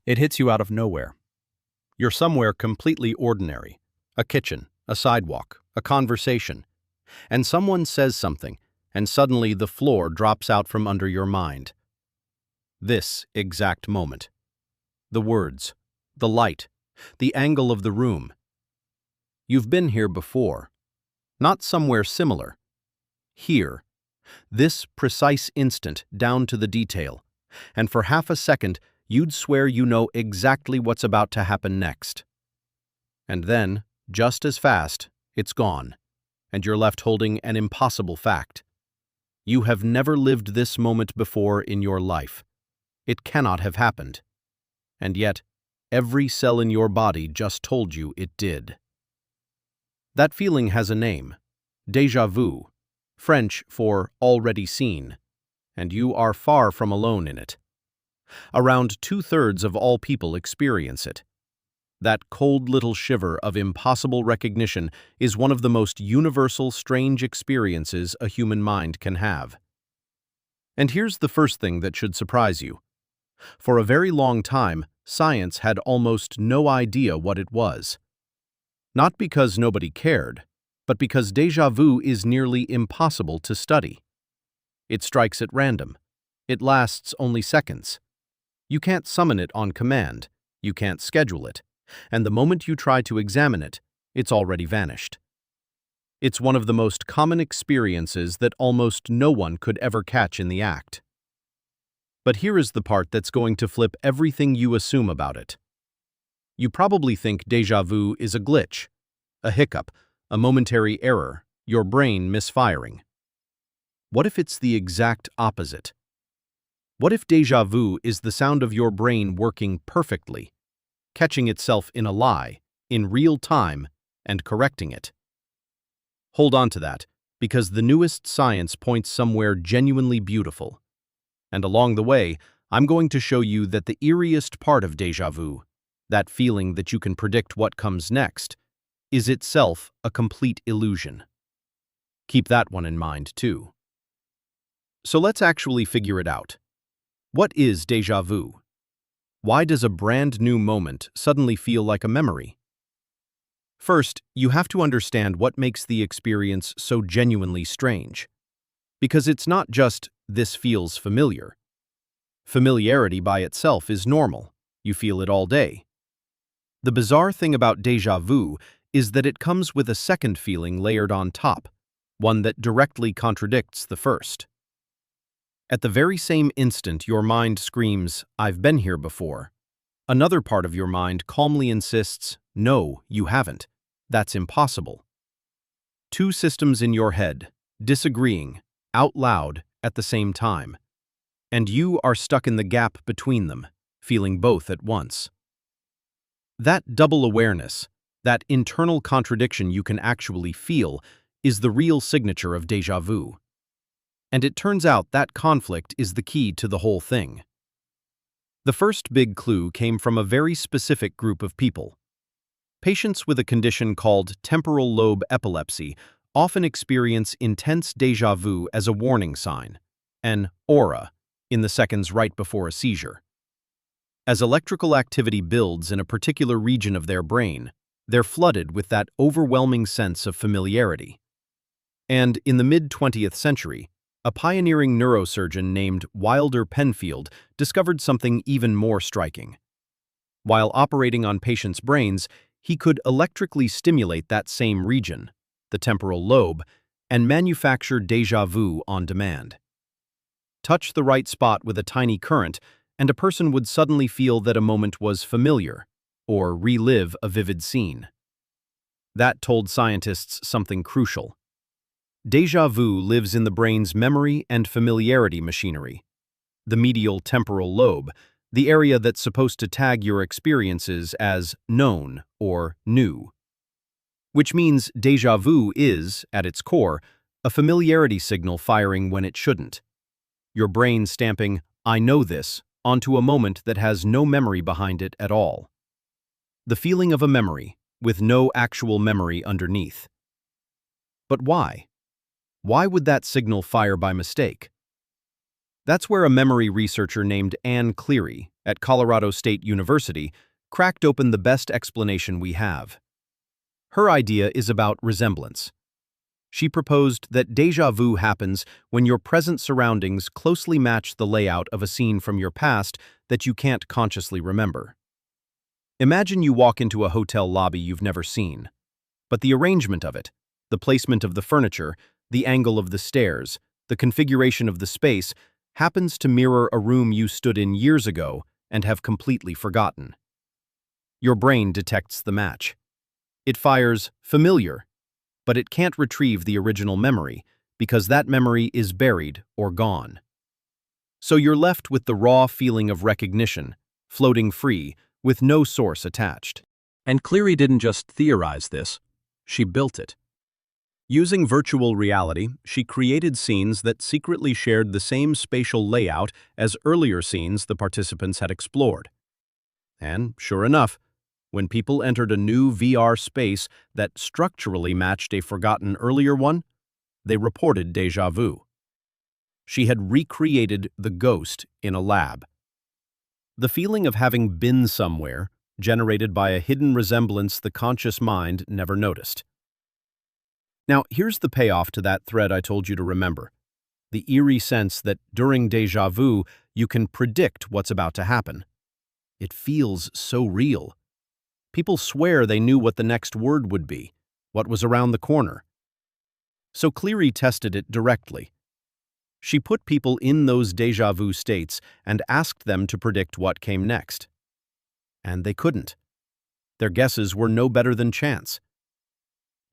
It hits you out of nowhere. You're somewhere completely ordinary. A kitchen, a sidewalk, a conversation. And someone says something, and suddenly the floor drops out from under your mind. This exact moment. The words, the light, the angle of the room. You've been here before. Not somewhere similar. Here. This precise instant, down to the detail. And for half a second, you'd swear you know exactly what's about to happen next. And then, just as fast, it's gone, and you're left holding an impossible fact. You have never lived this moment before in your life. It cannot have happened. And yet, every cell in your body just told you it did. That feeling has a name, déjà vu, French for already seen, and you are far from alone in it. Around 2/3 of all people experience it. That cold little shiver of impossible recognition is one of the most universal, strange experiences a human mind can have. And here's the first thing that should surprise you. For a very long time, science had almost no idea what it was. Not because nobody cared, but because déjà vu is nearly impossible to study. It strikes at random. It lasts only seconds. You can't summon it on command. You can't schedule it. And the moment you try to examine it, it's already vanished. It's one of the most common experiences that almost no one could ever catch in the act. But here is the part that's going to flip everything you assume about it. You probably think déjà vu is a glitch, a hiccup, a momentary error, your brain misfiring. What if it's the exact opposite? What if déjà vu is the sound of your brain working perfectly, catching itself in a lie, in real time, and correcting it? Hold on to that, because the newest science points somewhere genuinely beautiful. And along the way, I'm going to show you that the eeriest part of déjà vu, that feeling that you can predict what comes next, is itself a complete illusion. Keep that one in mind, too. So let's actually figure it out. What is déjà vu? Why does a brand new moment suddenly feel like a memory? First, you have to understand what makes the experience so genuinely strange. Because it's not just, this feels familiar. Familiarity by itself is normal. You feel it all day. The bizarre thing about déjà vu is that it comes with a second feeling layered on top, one that directly contradicts the first. At the very same instant your mind screams, "I've been here before," another part of your mind calmly insists, "No, you haven't. That's impossible." Two systems in your head, disagreeing, out loud, at the same time. And you are stuck in the gap between them, feeling both at once. That double awareness, that internal contradiction you can actually feel, is the real signature of déjà vu. And it turns out that conflict is the key to the whole thing. The first big clue came from a very specific group of people. Patients with a condition called temporal lobe epilepsy often experience intense déjà vu as a warning sign, an aura, in the seconds right before a seizure. As electrical activity builds in a particular region of their brain, they're flooded with that overwhelming sense of familiarity. And in the mid-20th century, a pioneering neurosurgeon named Wilder Penfield discovered something even more striking. While operating on patients' brains, he could electrically stimulate that same region, the temporal lobe, and manufacture déjà vu on demand. Touch the right spot with a tiny current, and a person would suddenly feel that a moment was familiar, or relive a vivid scene. That told scientists something crucial. Déjà vu lives in the brain's memory and familiarity machinery, the medial temporal lobe, the area that's supposed to tag your experiences as known or new. Which means déjà vu is, at its core, a familiarity signal firing when it shouldn't. Your brain stamping, "I know this," onto a moment that has no memory behind it at all. The feeling of a memory, with no actual memory underneath. But why? Why would that signal fire by mistake? That's where a memory researcher named Anne Cleary, at Colorado State University, cracked open the best explanation we have. Her idea is about resemblance. She proposed that déjà vu happens when your present surroundings closely match the layout of a scene from your past that you can't consciously remember. Imagine you walk into a hotel lobby you've never seen, but the arrangement of it, the placement of the furniture, the angle of the stairs, the configuration of the space happens to mirror a room you stood in years ago and have completely forgotten. Your brain detects the match. It fires "familiar," but it can't retrieve the original memory because that memory is buried or gone. So you're left with the raw feeling of recognition, floating free, with no source attached. And Cleary didn't just theorize this, she built it. Using virtual reality, she created scenes that secretly shared the same spatial layout as earlier scenes the participants had explored. And sure enough, when people entered a new VR space that structurally matched a forgotten earlier one, they reported déjà vu. She had recreated the ghost in a lab. The feeling of having been somewhere, generated by a hidden resemblance the conscious mind never noticed. Now, here's the payoff to that thread I told you to remember. The eerie sense that during déjà vu, you can predict what's about to happen. It feels so real. People swear they knew what the next word would be, what was around the corner. So Cleary tested it directly. She put people in those déjà vu states and asked them to predict what came next. And they couldn't. Their guesses were no better than chance.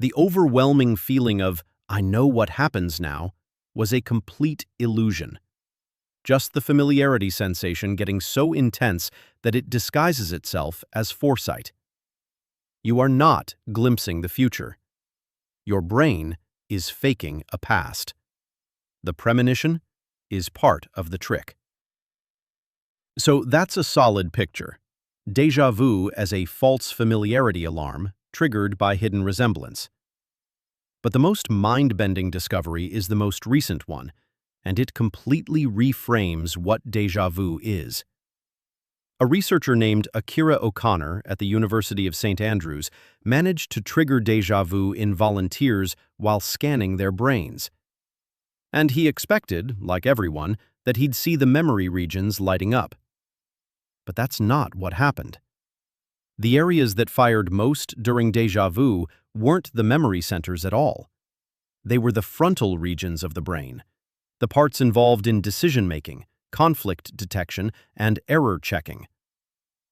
The overwhelming feeling of, "I know what happens now," was a complete illusion. Just the familiarity sensation getting so intense that it disguises itself as foresight. You are not glimpsing the future. Your brain is faking a past. The premonition is part of the trick. So that's a solid picture. Déjà vu as a false familiarity alarm triggered by hidden resemblance. But the most mind-bending discovery is the most recent one, and it completely reframes what déjà vu is. A researcher named Akira O'Connor at the University of St. Andrews managed to trigger déjà vu in volunteers while scanning their brains. And he expected, like everyone, that he'd see the memory regions lighting up. But that's not what happened. The areas that fired most during déjà vu weren't the memory centers at all. They were the frontal regions of the brain, the parts involved in decision-making, conflict detection, and error checking.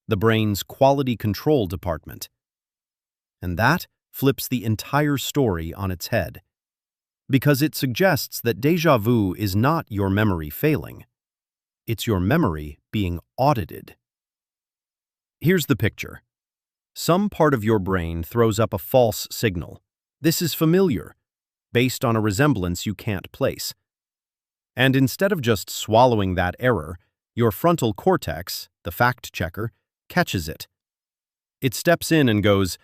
The brain's quality control department. And that flips the entire story on its head, because it suggests that déjà vu is not your memory failing. It's your memory being audited. Here's the picture. Some part of your brain throws up a false signal. This is familiar, based on a resemblance you can't place. And instead of just swallowing that error, your frontal cortex, the fact checker, catches it. It steps in and goes,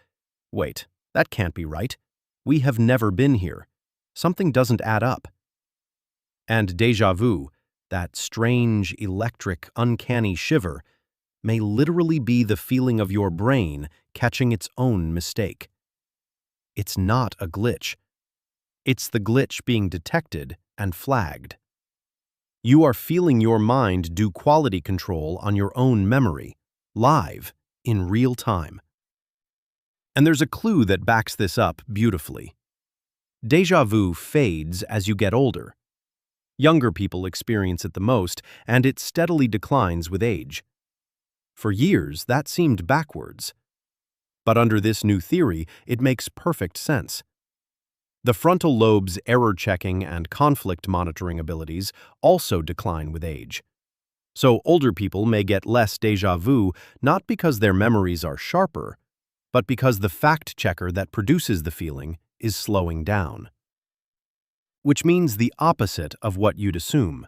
"Wait, that can't be right. We have never been here. Something doesn't add up." And déjà vu, that strange, electric, uncanny shiver, may literally be the feeling of your brain catching its own mistake. It's not a glitch. It's the glitch being detected and flagged. You are feeling your mind do quality control on your own memory, live, in real time. And there's a clue that backs this up beautifully. Déjà vu fades as you get older. Younger people experience it the most, and it steadily declines with age. For years, that seemed backwards. But under this new theory, it makes perfect sense. The frontal lobe's error-checking and conflict monitoring abilities also decline with age. So older people may get less déjà vu not because their memories are sharper, but because the fact-checker that produces the feeling is slowing down. Which means the opposite of what you'd assume.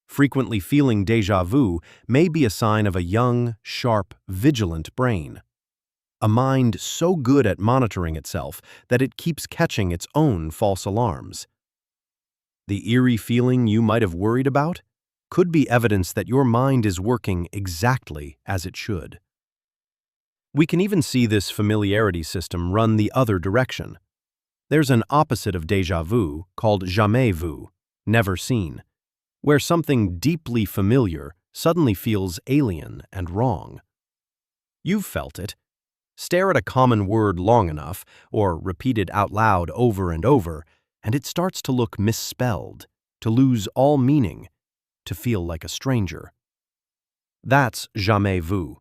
Frequently feeling déjà vu may be a sign of a young, sharp, vigilant brain. A mind so good at monitoring itself that it keeps catching its own false alarms. The eerie feeling you might have worried about? could be evidence that your mind is working exactly as it should. We can even see this familiarity system run the other direction. There's an opposite of déjà vu called jamais vu, never seen, where something deeply familiar suddenly feels alien and wrong. You've felt it. Stare at a common word long enough, or repeat it out loud over and over, and it starts to look misspelled, to lose all meaning, to feel like a stranger. That's jamais vu,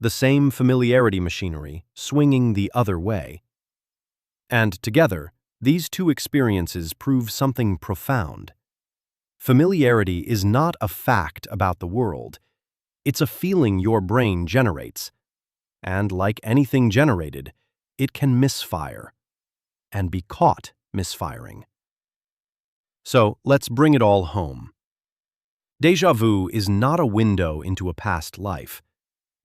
the same familiarity machinery swinging the other way. And together, these two experiences prove something profound. Familiarity is not a fact about the world. It's a feeling your brain generates. And like anything generated, it can misfire and be caught misfiring. So let's bring it all home. Déjà vu is not a window into a past life.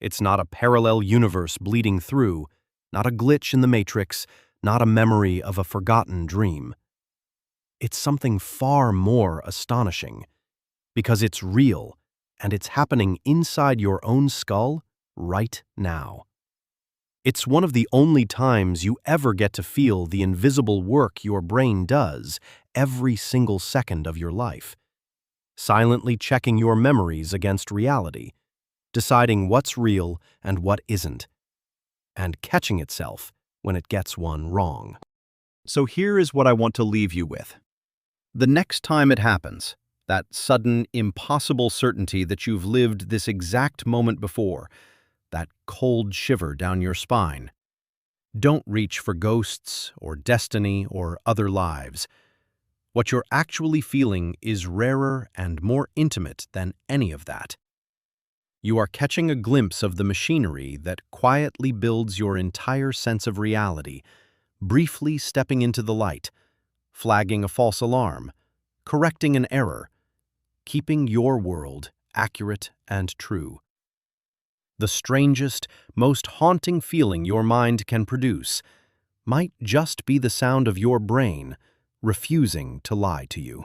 It's not a parallel universe bleeding through, not a glitch in the matrix, not a memory of a forgotten dream. It's something far more astonishing, because it's real and it's happening inside your own skull right now. It's one of the only times you ever get to feel the invisible work your brain does every single second of your life, silently checking your memories against reality, deciding what's real and what isn't, and catching itself when it gets one wrong. So here is what I want to leave you with. The next time it happens, that sudden, impossible certainty that you've lived this exact moment before, that cold shiver down your spine, don't reach for ghosts or destiny or other lives. What you're actually feeling is rarer and more intimate than any of that. You are catching a glimpse of the machinery that quietly builds your entire sense of reality, briefly stepping into the light, flagging a false alarm, correcting an error, keeping your world accurate and true. The strangest, most haunting feeling your mind can produce might just be the sound of your brain refusing to lie to you.